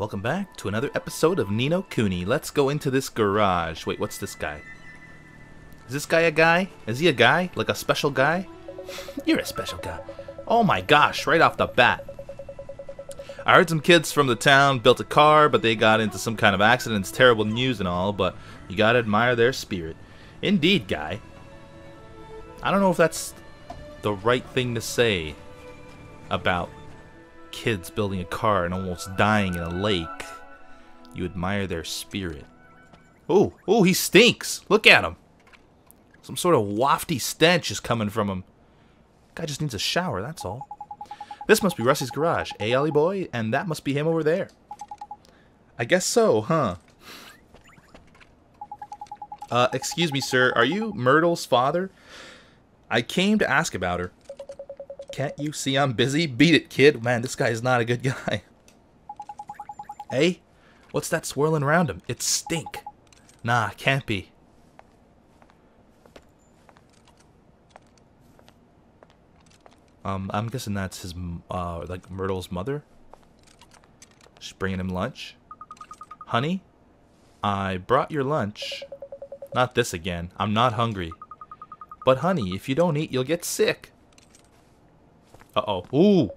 Welcome back to another episode of Ni no Kuni. Let's go into this garage. Wait, what's this guy? Is this guy a guy? Is he a guy? Like a special guy? You're a special guy. Oh my gosh, right off the bat. I heard some kids from the town built a car, but they got into some kind of accident. It's terrible news and all, but you gotta admire their spirit. Indeed, guy. I don't know if that's the right thing to say about kids building a car and almost dying in a lake. You admire their spirit. Oh, he stinks. Look at him. Some sort of wafty stench is coming from him. Guy just needs a shower, that's all. This must be Rusty's garage, Ollie boy? And that must be him over there. I guess so, huh? Excuse me, sir. Are you Myrtel's father? I came to ask about her. Can't you see I'm busy? Beat it, kid. Man, this guy is not a good guy. Hey? What's that swirling around him? It's stink. Nah, can't be. I'm guessing that's his, like, Myrtle's mother. She's bringing him lunch. Honey, I brought your lunch. Not this again. I'm not hungry. But honey, if you don't eat, you'll get sick. Uh-oh. Ooh.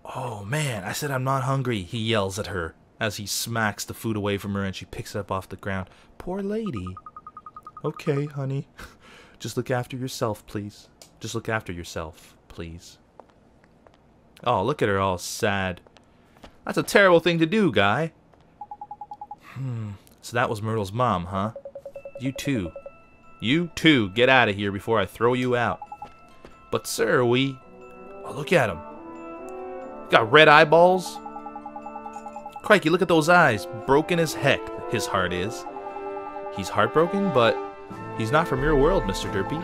Oh, man. I said I'm not hungry, he yells at her as he smacks the food away from her and she picks it up off the ground. Poor lady. Okay, honey. Just look after yourself, please. Just look after yourself, please. Oh, look at her all sad. That's a terrible thing to do, guy. So that was Myrtle's mom, huh? You too. You too. Get out of here before I throw you out. But sir, we... Oh, look at him. Got red eyeballs. Crikey, look at those eyes. Broken as heck, his heart is. He's heartbroken, but he's not from your world, Mr. Derpy.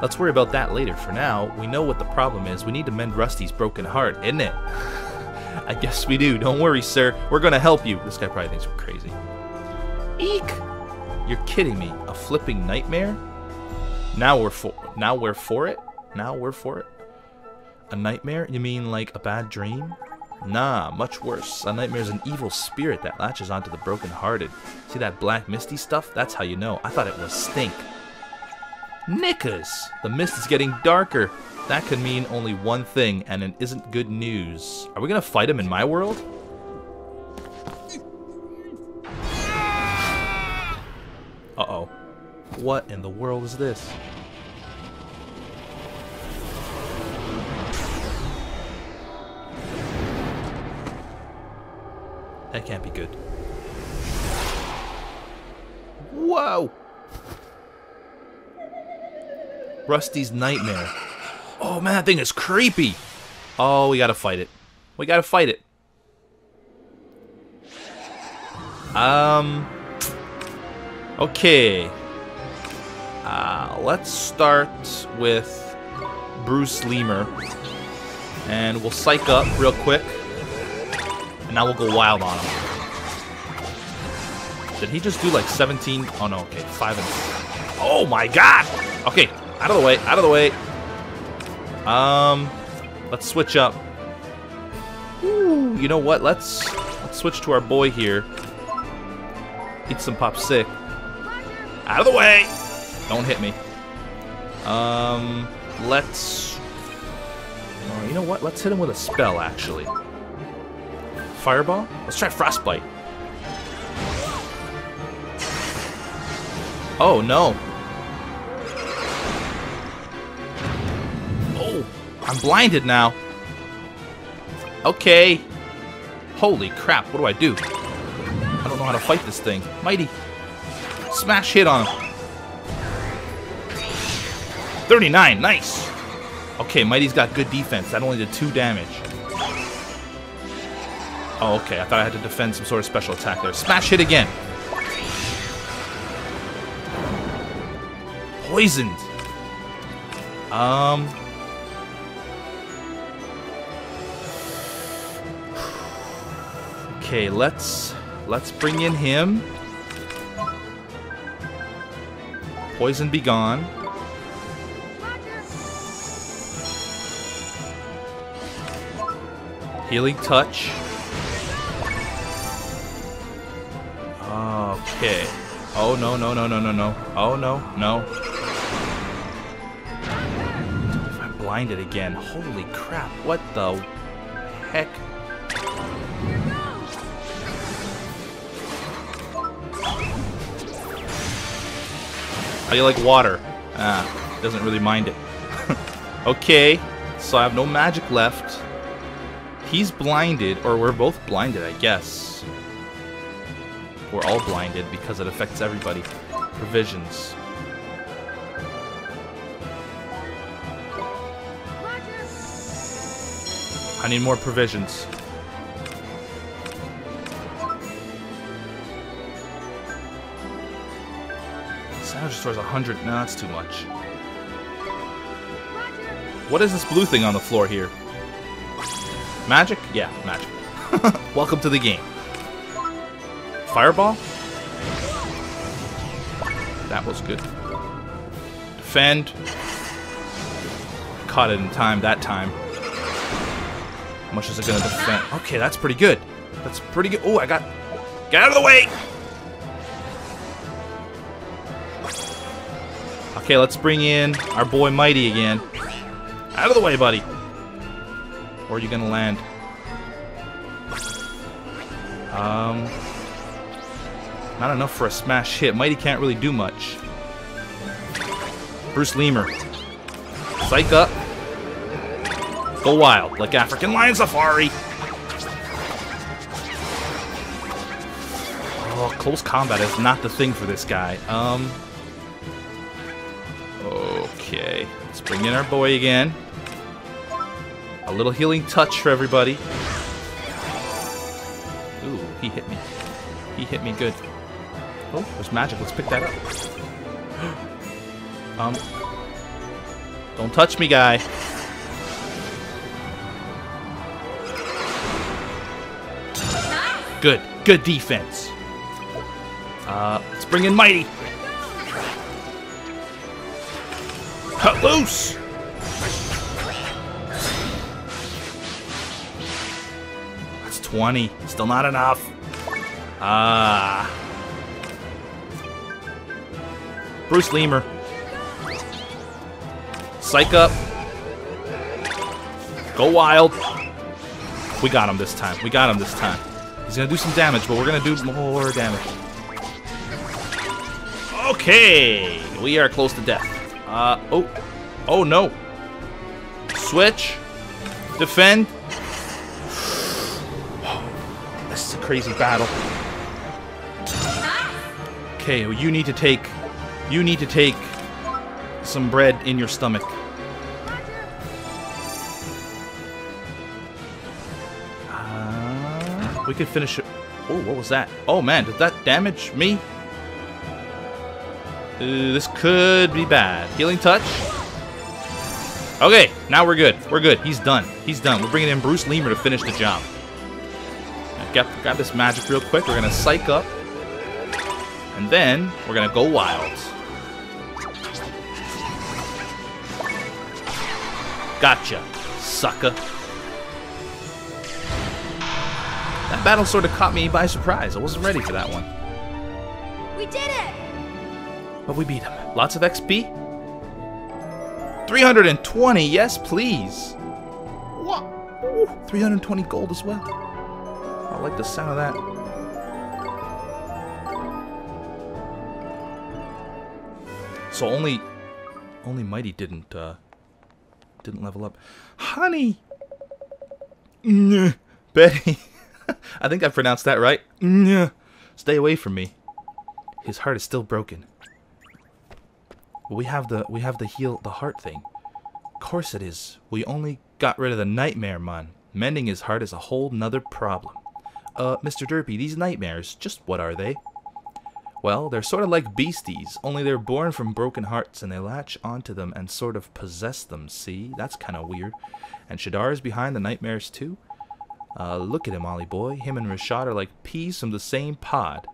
Let's worry about that later. For now, we know what the problem is. We need to mend Rusty's broken heart, isn't it? I guess we do. Don't worry, sir. We're gonna help you. This guy probably thinks we're crazy. Eek! You're kidding me. A flipping nightmare? Now we're for it? Now we're for it? A nightmare? You mean like a bad dream? Nah, much worse. A nightmare's an evil spirit that latches onto the broken-hearted. See that black misty stuff? That's how you know. I thought it was stink. Knickers! The mist is getting darker. That could mean only one thing, and it isn't good news. Are we gonna fight him in my world? Uh-oh. What in the world is this? That can't be good. Whoa! Rusty's nightmare. Oh man, that thing is creepy. Oh, we gotta fight it. We gotta fight it. Okay. Let's start with Bruce Lemur. And we'll psych up real quick. And now we'll go wild on him. Did he just do like 17? Oh no, okay, 5 and... Oh my god! Okay, out of the way, out of the way. Let's switch up. Ooh, you know what? Let's switch to our boy here. Eat some popsick. Out of the way! Don't hit me. Let's... Oh, you know what? Let's hit him with a spell, actually. Fireball? Let's try Frostbite. Oh, no. Oh, I'm blinded now. Okay. Holy crap, what do I do? I don't know how to fight this thing. Mighty. Smash hit on him. 39, nice. Okay, Mighty's got good defense. That only did 2 damage. Oh, okay. I thought I had to defend some sort of special attack there. Smash hit again. Poisoned. Okay, let's bring in him. Poison be gone. Healing touch. Okay. Oh, no, no, no, no, no, no. Oh, no, no. If I'm blinded again. Holy crap. What the heck? How do you like water? Ah, doesn't really mind it. Okay, so I have no magic left. He's blinded, or we're both blinded, I guess. We're all blinded because it affects everybody. Provisions. I need more provisions. Sandwich stores 100. No, that's too much. What is this blue thing on the floor here? Magic? Yeah, magic. Welcome to the game. Fireball? That was good. Defend. Caught it in time that time. How much is it gonna defend? Okay, that's pretty good. That's pretty good. Oh, I got... Get out of the way! Okay, let's bring in our boy Mighty again. Out of the way, buddy. Where are you gonna land? Not enough for a smash hit. Mighty can't really do much. Bruce Lemur. Psych up. Go wild, like African Lion Safari. Oh, close combat is not the thing for this guy. Okay, let's bring in our boy again. A little healing touch for everybody. Ooh, he hit me. He hit me good. Oh, there's magic. Let's pick that up. Don't touch me, guy. Good. Good defense. Let's bring in Mighty. Cut loose. That's 20. Still not enough. Bruce Lemur. Psych up. Go wild. We got him this time. We got him this time. He's gonna do some damage, but we're gonna do more damage. Okay. We are close to death. Oh. Oh no. Switch. Defend. This is a crazy battle. Okay, well, you need to take some bread in your stomach. We could finish it. Oh, what was that? Oh man, did that damage me? This could be bad. Healing touch. Okay, now we're good. We're good. He's done. He's done. We're bringing in Bruce Lemur to finish the job. Grab this magic real quick. We're gonna psych up. And then, we're gonna go wild. Gotcha, sucker. That battle sort of caught me by surprise. I wasn't ready for that one. We did it! But we beat him. Lots of XP? 320, yes please. What? Ooh, 320 gold as well. I like the sound of that. So only Mighty didn't level up. Honey! Betty. I think I pronounced that right. Stay away from me. His heart is still broken. We have the heal the heart thing. Of course it is. We only got rid of the nightmare, man. Mending his heart is a whole nother problem. Mr. Derpy, these nightmares, just what are they? Well, they're sort of like beasties, only they're born from broken hearts and they latch onto them and sort of possess them, see? That's kind of weird. And Shadar is behind the nightmares too? Look at him, Ollie boy. Him and Rashad are like peas from the same pod.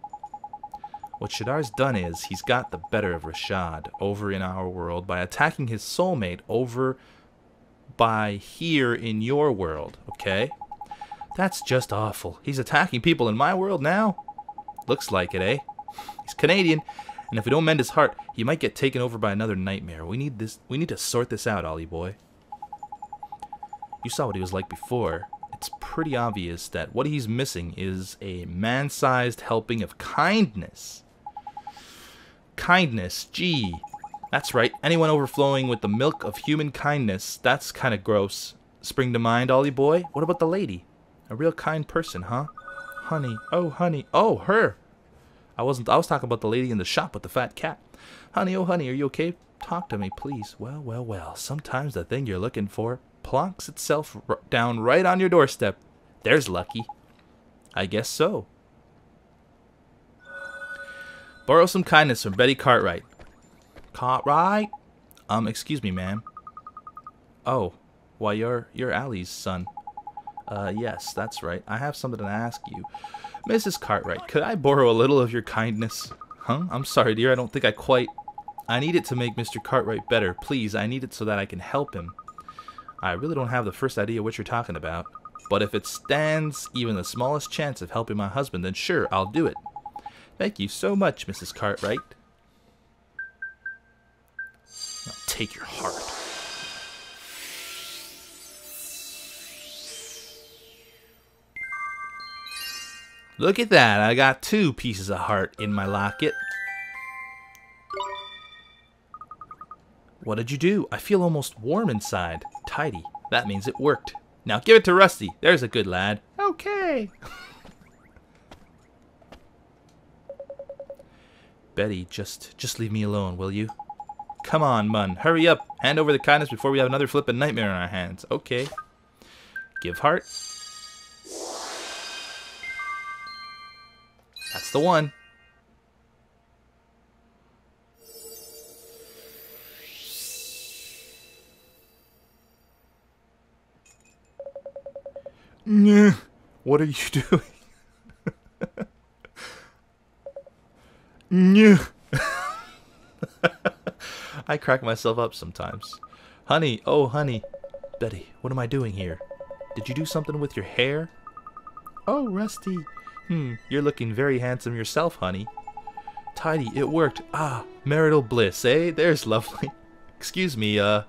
What Shadar's done is, he's got the better of Rashad over in our world by attacking his soulmate over by here in your world, okay? That's just awful. He's attacking people in my world now? Looks like it, eh? He's Canadian, and if we don't mend his heart, he might get taken over by another nightmare. We need to sort this out, Ollie boy. You saw what he was like before. It's pretty obvious that what he's missing is a man-sized helping of kindness. Kindness, gee. That's right, anyone overflowing with the milk of human kindness, that's kind of gross. Spring to mind, Ollie boy? What about the lady? A real kind person, huh? Honey, oh, her. I was talking about the lady in the shop with the fat cat. Honey, oh honey, are you okay? Talk to me, please. Well, sometimes the thing you're looking for plonks itself down right on your doorstep. There's lucky. I guess so. Borrow some kindness from Betty Cartwright. Cartwright? Excuse me, ma'am. Oh, why, you're Allie's son. Yes, that's right. I have something to ask you. Mrs. Cartwright, could I borrow a little of your kindness? Huh? I'm sorry, dear, I don't think I need it to make Mr. Cartwright better. Please, I need it so that I can help him. I really don't have the first idea what you're talking about. But if it stands even the smallest chance of helping my husband, then sure, I'll do it. Thank you so much, Mrs. Cartwright. I'll take your heart. Look at that, I got 2 pieces of heart in my locket. What did you do? I feel almost warm inside. Tidy. That means it worked. Now give it to Rusty. There's a good lad. Okay. Betty, just leave me alone, will you? Come on, Mun. Hurry up. Hand over the kindness before we have another flippin' nightmare on our hands. Okay. Give heart. That's the one. Nyeh. What are you doing? Nyeh. I crack myself up sometimes. Honey, oh honey. Betty, what am I doing here? Did you do something with your hair? Oh, Rusty. You're looking very handsome yourself, honey. Tidy, it worked. Ah, marital bliss, eh? There's lovely. Excuse me, Oi,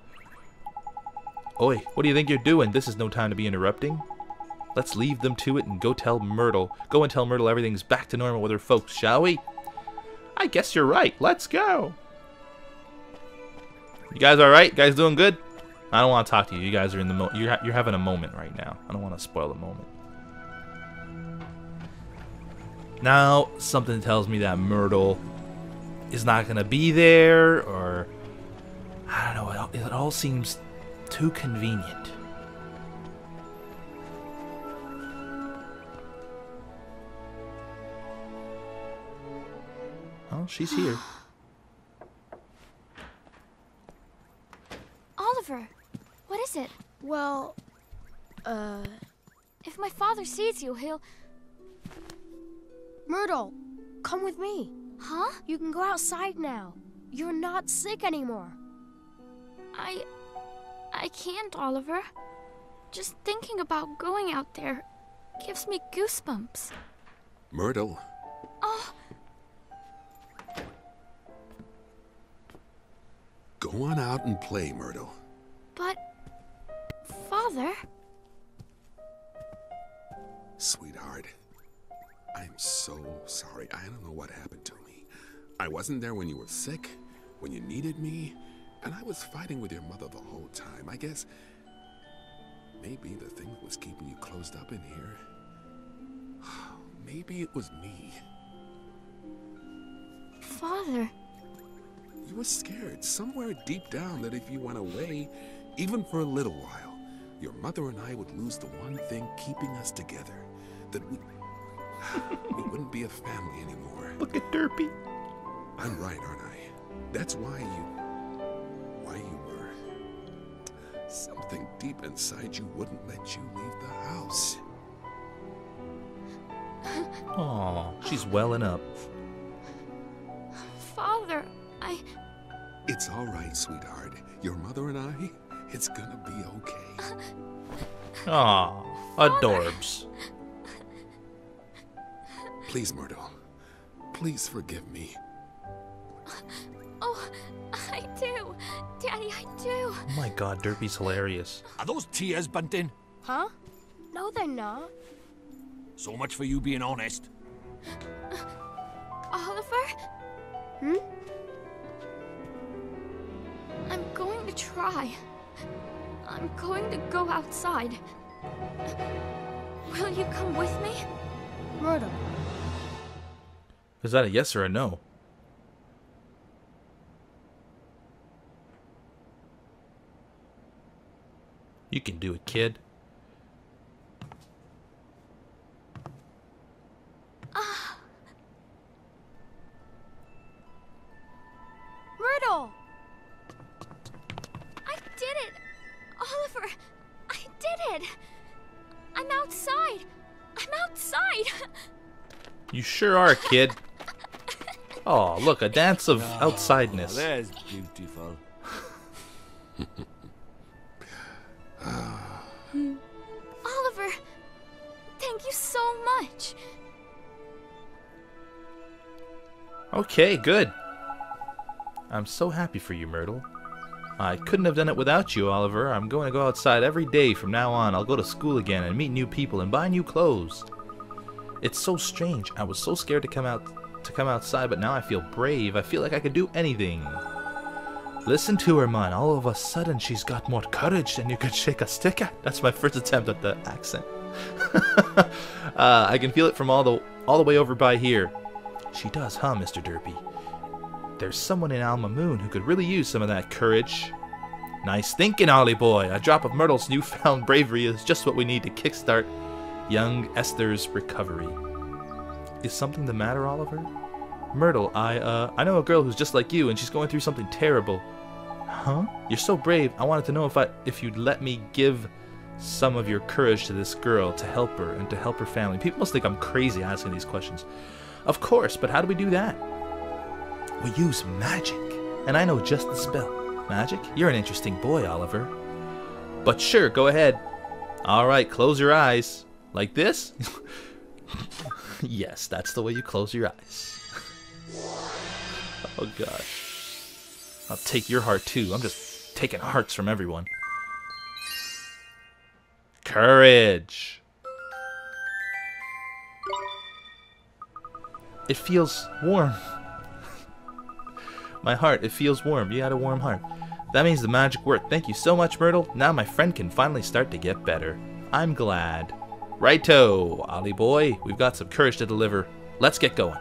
what do you think you're doing? This is no time to be interrupting. Let's leave them to it and go tell Myrtle. Go and tell Myrtle everything's back to normal with her folks, shall we? I guess you're right. Let's go. You guys alright? You guys doing good? I don't want to talk to you. You guys are in the you're having a moment right now. I don't want to spoil the moment. Now, something tells me that Myrtle is not going to be there, or I don't know, it all seems too convenient. Oh, she's here. Oliver, what is it? Well, If my father sees you, he'll... Myrtle, come with me. Huh? You can go outside now. You're not sick anymore. I can't, Oliver. Just thinking about going out there gives me goosebumps. Myrtle. Oh, Go on out and play, Myrtle. but... Father? Sweetheart, I'm so sorry. I don't know what happened to me. I wasn't there when you were sick, when you needed me, and I was fighting with your mother the whole time. I guess maybe the thing that was keeping you closed up in here, maybe it was me. Father? You were scared somewhere deep down that if you went away, even for a little while, your mother and I would lose the one thing keeping us together. That we wouldn't be a family anymore. Look at Derpy. I'm right, aren't I? That's why you were. Something deep inside you wouldn't let you leave the house. Aw, she's welling up. Father, It's all right, sweetheart. Your mother and I, it's gonna be okay. Aw, adorbs. Please, Myrtle, please forgive me. Oh, I do. Daddy, I do. Oh my god, Derpy's hilarious. Are those tears, Bunting? Huh? No, they're not. So much for you being honest. Oliver? Hmm? I'm going to try. I'm going to go outside. Will you come with me? Myrtle. Is that a yes or a no? You can do it, kid. Myrtle! I did it! Oliver, I did it! I'm outside! I'm outside! You sure are, kid. Oh, look, a dance of outsideness. There's beautiful. Oliver, thank you so much. Okay, good. I'm so happy for you, Myrtle. I couldn't have done it without you, Oliver. I'm going to go outside every day from now on. I'll go to school again and meet new people and buy new clothes. It's so strange. I was so scared to come outside, but now I feel brave. I feel like I could do anything. Listen to her, man. All of a sudden, she's got more courage than you could shake a stick at. That's my first attempt at the accent. I can feel it from all the way over by here. She does, huh, Mr. Derpy? There's someone in Alma Moon who could really use some of that courage. Nice thinking, Ollie boy. A drop of Myrtle's newfound bravery is just what we need to kickstart young Esther's recovery. Is something the matter, Oliver? Myrtle, I know a girl who's just like you, and she's going through something terrible. Huh? You're so brave. I wanted to know if you'd let me give some of your courage to this girl to help her and to help her family. People must think I'm crazy asking these questions. Of course, but how do we do that? We use magic, and I know just the spell. Magic? You're an interesting boy, Oliver. But sure, go ahead. Alright, close your eyes. Like this? Yes, that's the way you close your eyes. Oh gosh. I'll take your heart too. I'm just taking hearts from everyone. Courage. It feels warm. My heart, it feels warm. You had a warm heart. That means the magic worked. Thank you so much, Myrtle. Now my friend can finally start to get better. I'm glad. Righto, Ollie boy. We've got some courage to deliver. Let's get going.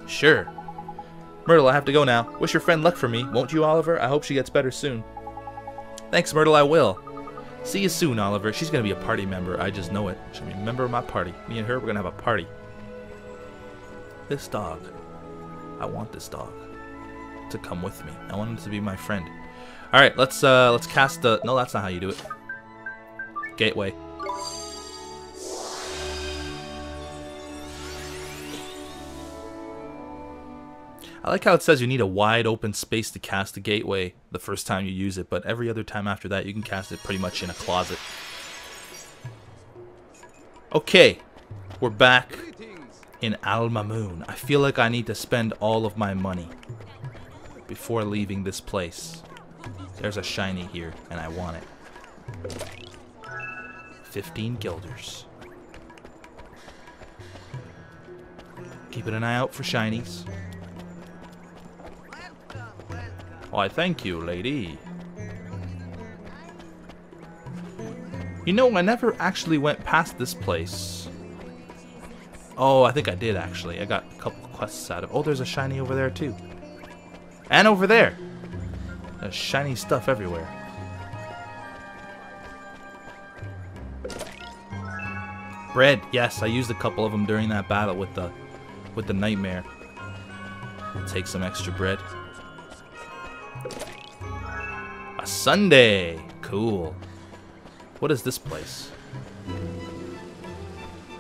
Sure. Myrtle, I have to go now. Wish your friend luck for me, won't you, Oliver? I hope she gets better soon. Thanks, Myrtle, I will. See you soon, Oliver. She's going to be a party member. I just know it. She'll be a member of my party. Me and her, we're going to have a party. This dog. I want this dog to come with me. I want him to be my friend. All right, let's cast the... No, that's not how you do it. Gateway. I like how it says you need a wide open space to cast the gateway the first time you use it, but every other time after that you can cast it pretty much in a closet. Okay, we're back in Alma Moon. I feel like I need to spend all of my money before leaving this place. There's a shiny here, and I want it. 15 guilders. Keeping an eye out for shinies. Why, thank you, lady. You know, I never actually went past this place. Oh, I think I did, actually. I got a couple quests out of... Oh, there's a shiny over there, too. And over there. There's shiny stuff everywhere. Bread. Yes, I used a couple of them during that battle with the nightmare. I'll take some extra bread. A sundae. Cool. What is this place?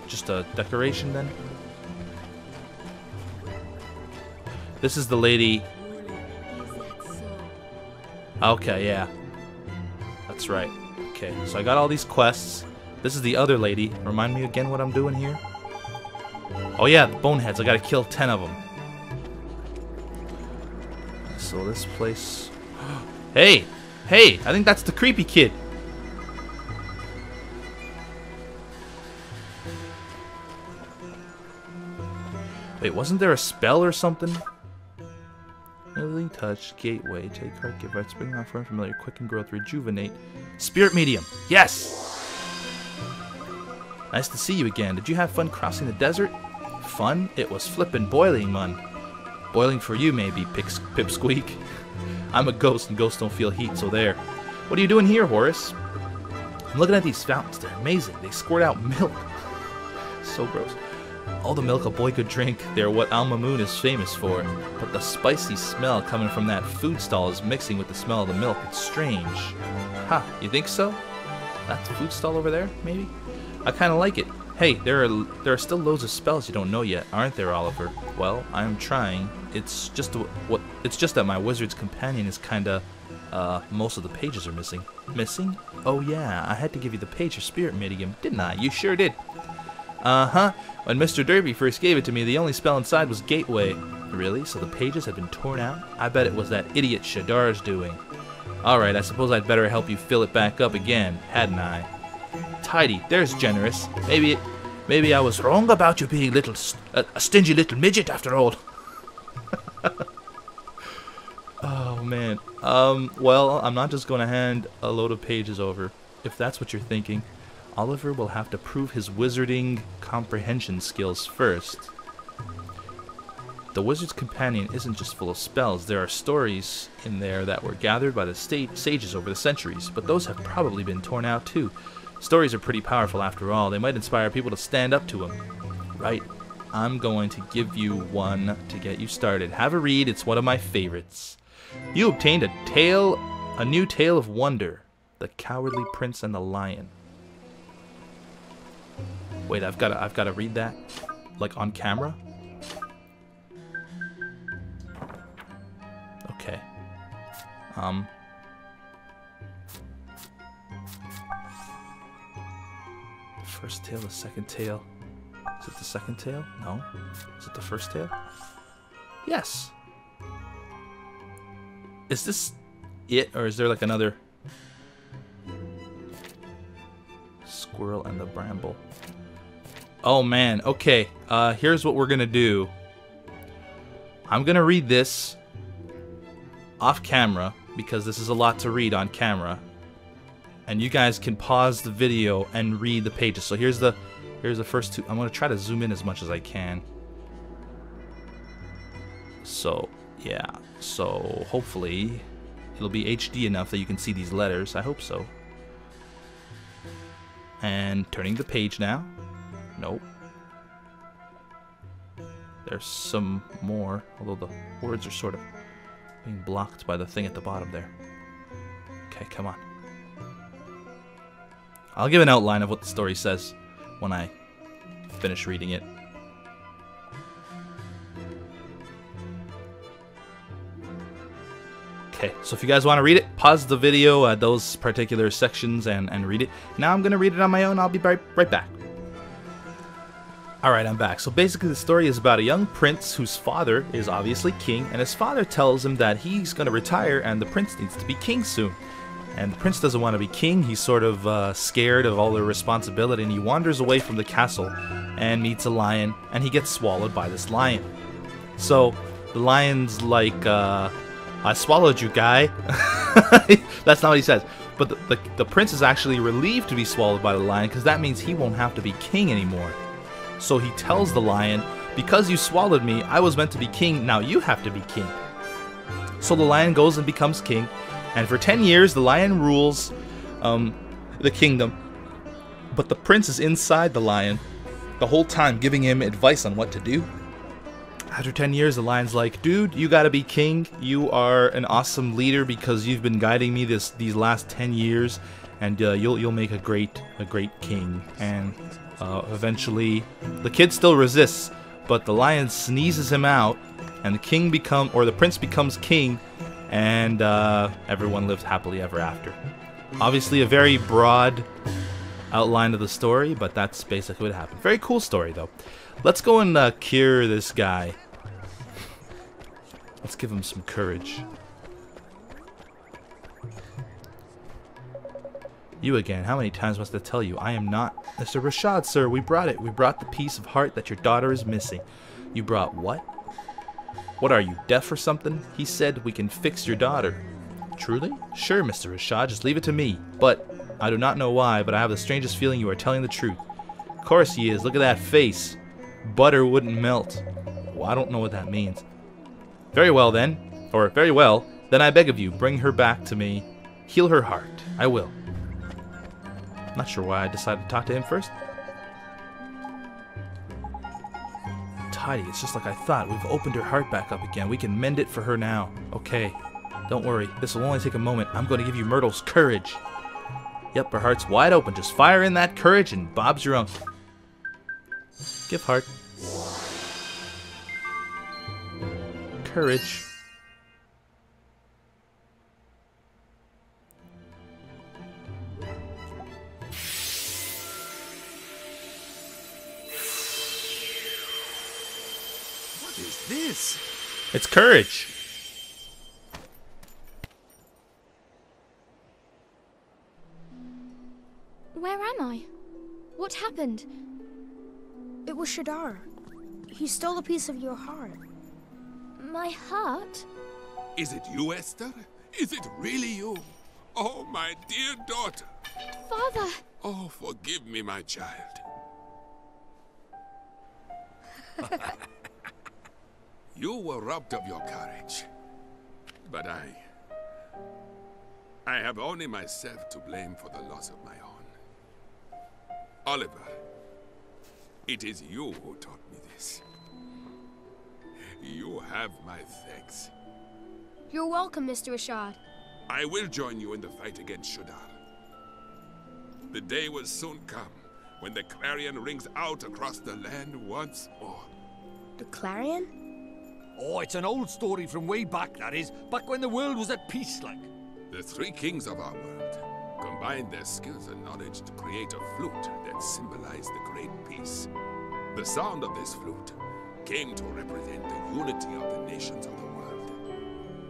Just a decoration then? This is the lady. Okay, yeah. That's right. Okay, so I got all these quests. This is the other lady. Remind me again what I'm doing here? Oh yeah, the boneheads. I gotta kill 10 of them. so this place... Hey! Hey! I think that's the creepy kid. Wait, wasn't there a spell or something? Healing touch, gateway, take heart, give right, spring on firm, familiar, quicken growth, rejuvenate. Spirit medium, yes! Nice to see you again. Did you have fun crossing the desert? Fun? It was flippin' boiling, man. Boiling for you, maybe, Pipsqueak. I'm a ghost, and ghosts don't feel heat, so there. What are you doing here, Horace? I'm looking at these fountains. They're amazing. They squirt out milk. So gross. All the milk a boy could drink, they're what Alma Moon is famous for. But the spicy smell coming from that food stall is mixing with the smell of the milk. It's strange. Huh, you think so? That's the food stall over there, maybe? I kind of like it. Hey, there are still loads of spells you don't know yet, aren't there, Oliver? Well, I'm trying. It's just that my wizard's companion is kinda, most of the pages are missing. Missing? Oh yeah, I had to give you the page of spirit medium, didn't I? You sure did. Uh-huh. When Mr. Derby first gave it to me, the only spell inside was Gateway. Really? So the pages had been torn out? I bet it was that idiot Shadar's doing. Alright, I suppose I'd better help you fill it back up again, hadn't I? Tidy, there's generous. Maybe I was wrong about you being a stingy little midget after all. Oh, man. Well, I'm not just going to hand a load of pages over. If that's what you're thinking, Oliver will have to prove his wizarding comprehension skills first. The Wizard's Companion isn't just full of spells. There are stories in there that were gathered by the sages over the centuries, but those have probably been torn out too. Stories are pretty powerful after all. They might inspire people to stand up to them. Right. I'm going to give you one to get you started. Have a read. It's one of my favorites. You obtained a new tale of wonder. The Cowardly Prince and the Lion. Wait, I've got to read that, like on camera. Okay. First tale, the second tale. Is it the second tale? No. Is it the first tale? Yes. Is this it, or is there like another? Squirrel and the Bramble. Oh man, okay. Here's what we're gonna do. I'm gonna read this off camera because this is a lot to read on camera. And you guys can pause the video and read the pages. So here's the first two. I'm gonna try to zoom in as much as I can. So yeah. So hopefully it'll be HD enough that you can see these letters. I hope so. And turning the page now. Nope. There's some more, although the words are sort of being blocked by the thing at the bottom there. Okay, come on. I'll give an outline of what the story says when I finish reading it. Okay, so if you guys want to read it, pause the video at those particular sections and read it. Now I'm going to read it on my own. I'll be right back. Alright, I'm back. So basically the story is about a young prince whose father is obviously king, and his father tells him that he's going to retire and the prince needs to be king soon. And the prince doesn't want to be king. He's sort of scared of all the responsibility, and he wanders away from the castle and meets a lion, and he gets swallowed by this lion. So the lion's like, I swallowed you, guy. That's not what he says. But the prince is actually relieved to be swallowed by the lion because that means he won't have to be king anymore. So he tells the lion, because you swallowed me, I was meant to be king, now you have to be king. So the lion goes and becomes king, and for 10 years the lion rules the kingdom. But the prince is inside the lion the whole time, giving him advice on what to do. After 10 years, the lion's like, dude, you gotta be king. You are an awesome leader because you've been guiding me these last 10 years, and you'll make a great king. And eventually, the kid still resists, but the lion sneezes him out, and the prince becomes king, and everyone lived happily ever after. Obviously, a very broad outline of the story, but that's basically what happened. Very cool story, though. Let's go and cure this guy. Let's give him some courage. You again. How many times must I tell you? I am not Mr. Rashad, sir. We brought it. We brought the piece of heart that your daughter is missing. You brought what? What are you, deaf or something? He said we can fix your daughter. Truly? Sure, Mr. Rashad. Just leave it to me. But I do not know why, but I have the strangest feeling you are telling the truth. Of course he is. Look at that face. Butter wouldn't melt. Well, I don't know what that means. Very well, then. Or, very well. Then I beg of you, bring her back to me. Heal her heart. I will. Not sure why I decided to talk to him first. Tidy, it's just like I thought. We've opened her heart back up again. We can mend it for her now. Okay. Don't worry. This will only take a moment. I'm going to give you Myrtle's courage. Yep, her heart's wide open. Just fire in that courage and Bob's your uncle. Give heart. Courage. What is this? It's courage. Where am I? What happened? It was Shadar. He stole a piece of your heart. My heart? Is it you, Esther? Is it really you? Oh, my dear daughter. Father! Oh, forgive me, my child. You were robbed of your courage. But I have only myself to blame for the loss of my own. Oliver, it is you who taught me this. You have my thanks. You're welcome, Mr. Rashad. I will join you in the fight against Shadar. The day will soon come when the clarion rings out across the land once more. The Clarion? Oh, it's an old story from way back, that is. Back when the world was at peace, like. The three kings of our world combined their skills and knowledge to create a flute that symbolized the great peace. The sound of this flute came to represent the unity of the nations of the world.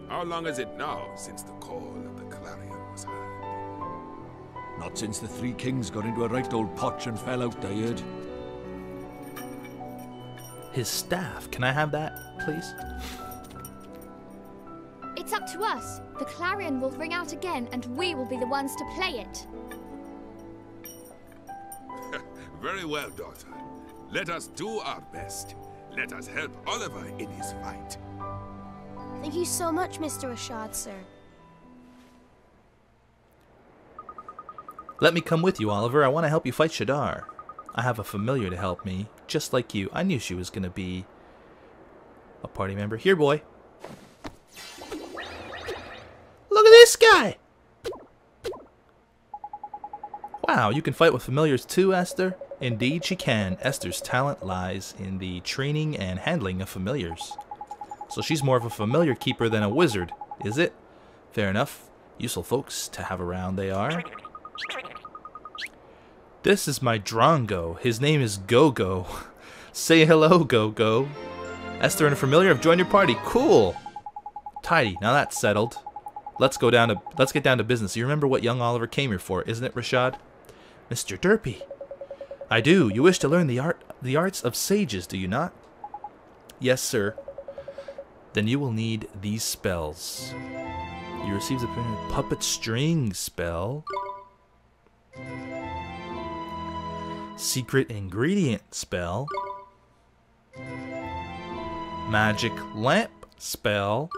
How long is it now since the call of the clarion was heard? Not since the three kings got into a right old potch and fell out, I heard. His staff. Can I have that, please? It's up to us. The clarion will ring out again, and we will be the ones to play it. Very well, daughter. Let us do our best. Let us help Oliver in his fight. Thank you so much, Mr. Rashad, sir. Let me come with you, Oliver. I want to help you fight Shadar. I have a familiar to help me, just like you. I knew she was going to be a party member. Here, boy. Look at this guy! Wow, you can fight with familiars too, Esther? Indeed she can. Esther's talent lies in the training and handling of familiars. So she's more of a familiar keeper than a wizard, is it? Fair enough. Useful folks to have around they are. This is my Drongo. His name is Go-Go. Say hello, Go-Go. Esther and a familiar have joined your party. Cool. Tidy. Now that's settled. Let's get down to business. You remember what young Oliver came here for, isn't it, Rashad? Mr. Derpy. I do. You wish to learn the arts of sages, do you not? Yes, sir. Then you will need these spells. You receive the puppet string spell. Secret ingredient spell. Magic lamp spell.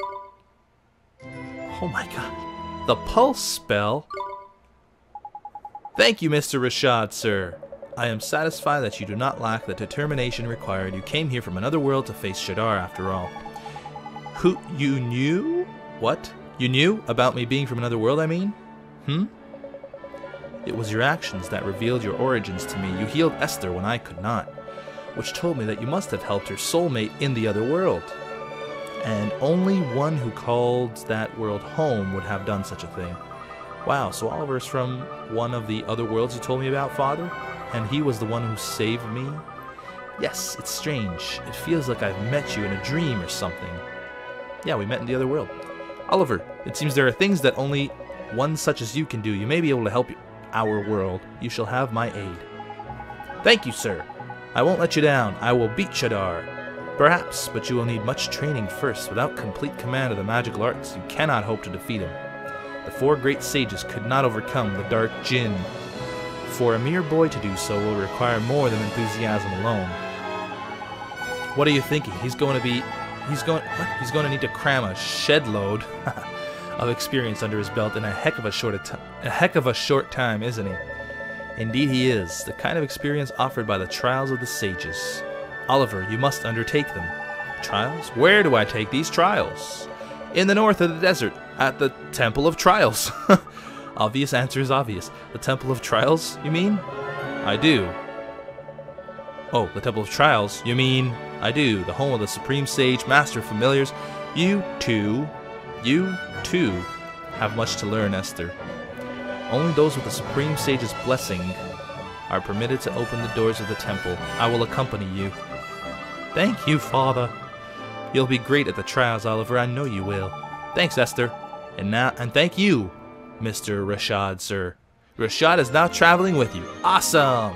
Oh my god. The pulse spell. Thank you, Mr. Rashad, sir. I am satisfied that you do not lack the determination required. You came here from another world to face Shadar after all. Who, you knew? What? You knew about me being from another world, I mean? It was your actions that revealed your origins to me. You healed Esther when I could not, which told me that you must have helped her soulmate in the other world. And only one who called that world home would have done such a thing. Wow, so Oliver's from one of the other worlds you told me about, Father? And he was the one who saved me? Yes, it's strange. It feels like I've met you in a dream or something. Yeah, we met in the other world. Oliver, it seems there are things that only one such as you can do. You may be able to help our world. You shall have my aid. Thank you, sir. I won't let you down. I will beat Shadar. Perhaps, but you will need much training first. Without complete command of the magical arts, you cannot hope to defeat him. The 4 great sages could not overcome the dark Jinn. For a mere boy to do so will require more than enthusiasm alone. What are you thinking? He's going to need to cram a shed load of experience under his belt in a heck of a short time, isn't he? Indeed he is, the kind of experience offered by the trials of the sages. Oliver, you must undertake them. Trials? Where do I take these trials? In the north of the desert, at the Temple of Trials. Obvious answer is obvious. The Temple of Trials, you mean? I do. Oh, the Temple of Trials, you mean? I do. The home of the Supreme Sage, Master of Familiars. You too have much to learn, Esther. Only those with the Supreme Sage's blessing are permitted to open the doors of the temple. I will accompany you. Thank you, Father. You'll be great at the trials, Oliver. I know you will. Thanks, Esther. And thank you, Mr. Rashad, sir. Rashad is now traveling with you. Awesome!